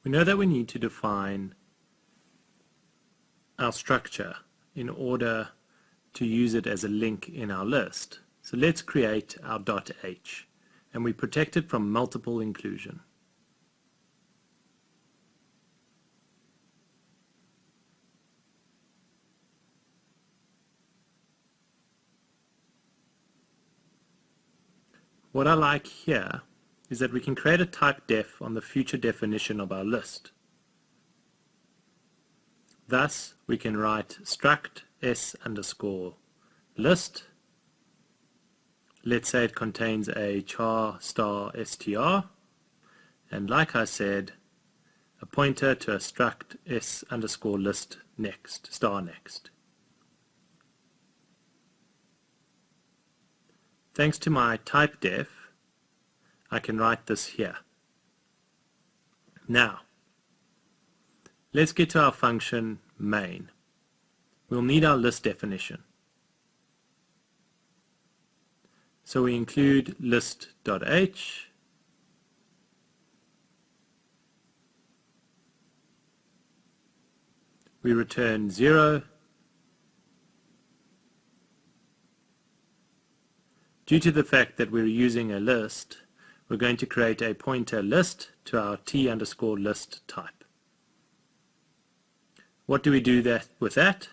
We know that we need to define our structure in order to use it as a link in our list. So let's create our .h, and we protect it from multiple inclusion. What I like here is that we can create a type def on the future definition of our list. Thus, we can write struct s underscore list. Let's say it contains a char star str, and like I said, a pointer to a struct s underscore list next, star next. Thanks to my type def, I can write this here. Now, let's get to our function main. We'll need our list definition. So we include list.h, we return 0. Due to the fact that we're using a list, we're going to create a pointer list to our t underscore list type. What do we do with that?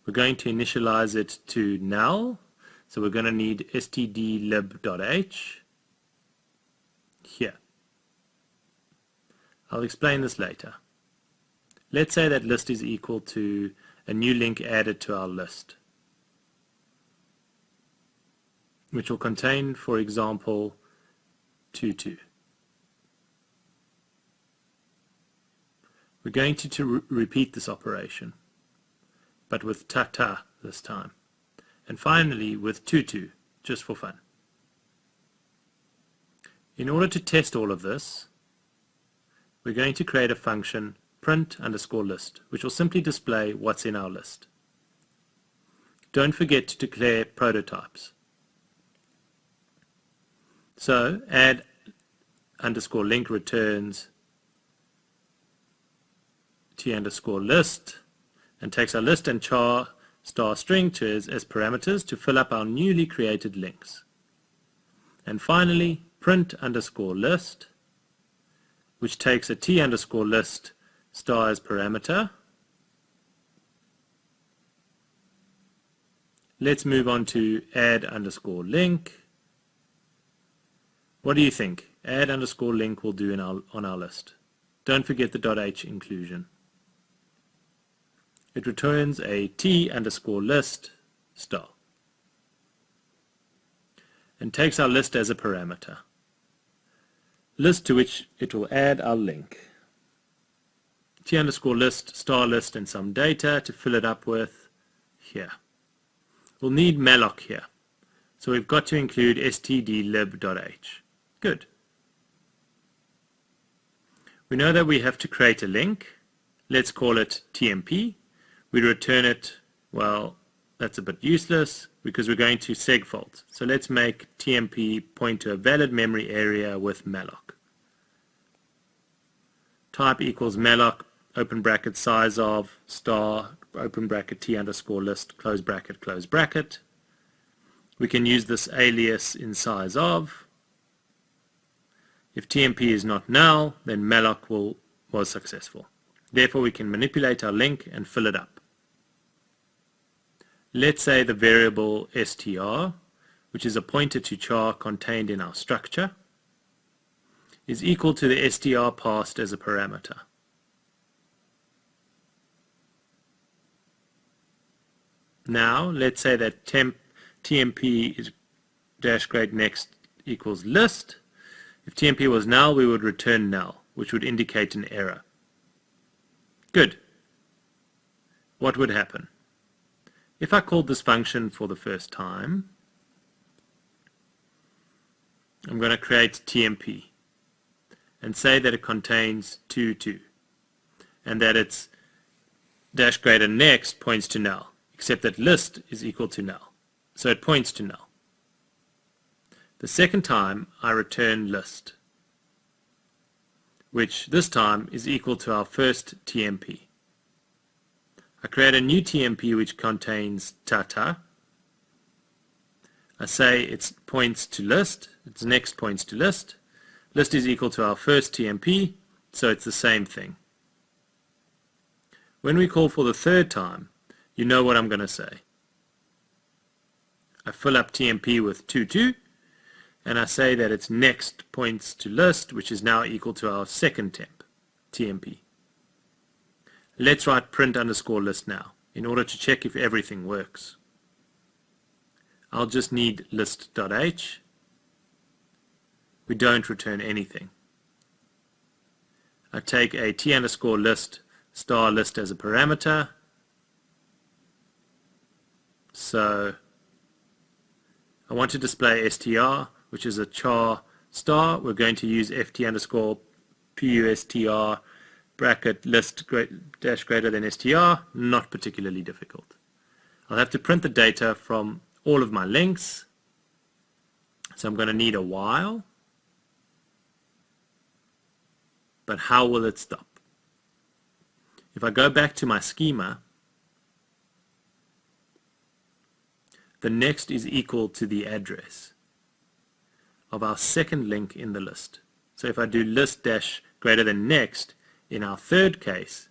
We're going to initialize it to null, so we're going to need stdlib.h here. I'll explain this later. Let's say that list is equal to a new link added to our list, which will contain, for example, tutu. We're going to repeat this operation, but with ta-ta this time. And finally with tutu, just for fun. In order to test all of this, we're going to create a function print underscore list, which will simply display what's in our list. Don't forget to declare prototypes. So add underscore link returns t underscore list and takes our list and char star string as parameters to fill up our newly created links. And finally print underscore list, which takes a t underscore list star as parameter. Let's move on to add underscore link. What do you think? Add underscore link will do on our list. Don't forget the .h inclusion. It returns a t underscore list star and takes our list as a parameter. List to which it will add our link. T underscore list, star list, and some data to fill it up with here. We'll need malloc here, so we've got to include stdlib.h. Good. We know that we have to create a link. Let's call it TMP. We return it, well, that's a bit useless because we're going to segfault. So let's make TMP point to a valid memory area with malloc. Type equals malloc, open bracket, size of, star, open bracket, t underscore list, close bracket, close bracket. We can use this alias in size of. If TMP is not null, then malloc was successful. Therefore, we can manipulate our link and fill it up. Let's say the variable str, which is a pointer to char contained in our structure, is equal to the str passed as a parameter. Now, let's say that TMP is dash grade next equals list. If TMP was null, we would return null, which would indicate an error. Good. What would happen? If I called this function for the first time, I'm going to create TMP and say that it contains 2, and that its dash greater next points to null, except that list is equal to null, so it points to null. The second time I return list. which this time is equal to our first TMP. I create a new TMP which contains tata. I say its points to list, its next points to list. List is equal to our first TMP, so it's the same thing. When we call for the third time, you know what I'm going to say. I fill up TMP with 22, and I say that its next points to list, which is now equal to our second TMP. Let's write print underscore list now, in order to check if everything works. I'll just need list.h. We don't return anything. I take a t underscore list star list as a parameter. So I want to display str, which is a char star. We're going to use ft underscore pustr bracket list dash greater than str. Not particularly difficult. I'll have to print the data from all of my links. So I'm going to need a while. But how will it stop? If I go back to my schema, the next is equal to the address of our second link in the list. So if I do list dash greater than next, in our third case,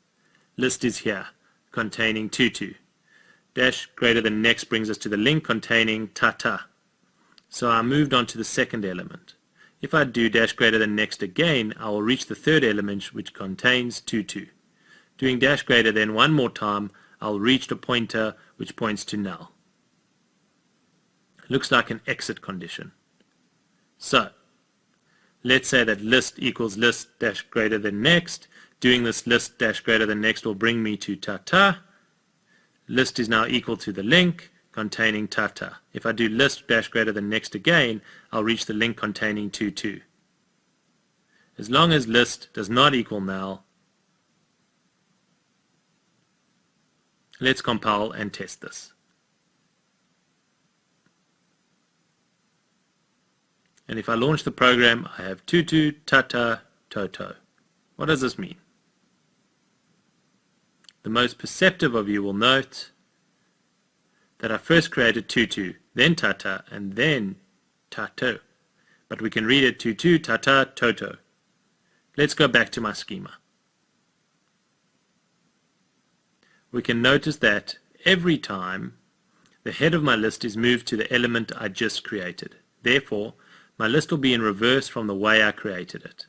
list is here, containing 22. Dash greater than next brings us to the link containing tata. So I moved on to the second element. If I do dash greater than next again, I will reach the third element, which contains 22. Doing dash greater than one more time, I'll reach the pointer which points to null. Looks like an exit condition. So let's say that list equals list dash greater than next. Doing this list dash greater than next will bring me to tata. List is now equal to the link containing tata. If I do list dash greater than next again, I'll reach the link containing 22. As long as list does not equal null, let's compile and test this. And if I launch the program, I have tutu, tata, toto. What does this mean? The most perceptive of you will note that I first created tutu, then tata, and then tato. But we can read it tutu, tata, toto. Let's go back to my schema. We can notice that every time the head of my list is moved to the element I just created. Therefore, my list will be in reverse from the way I created it.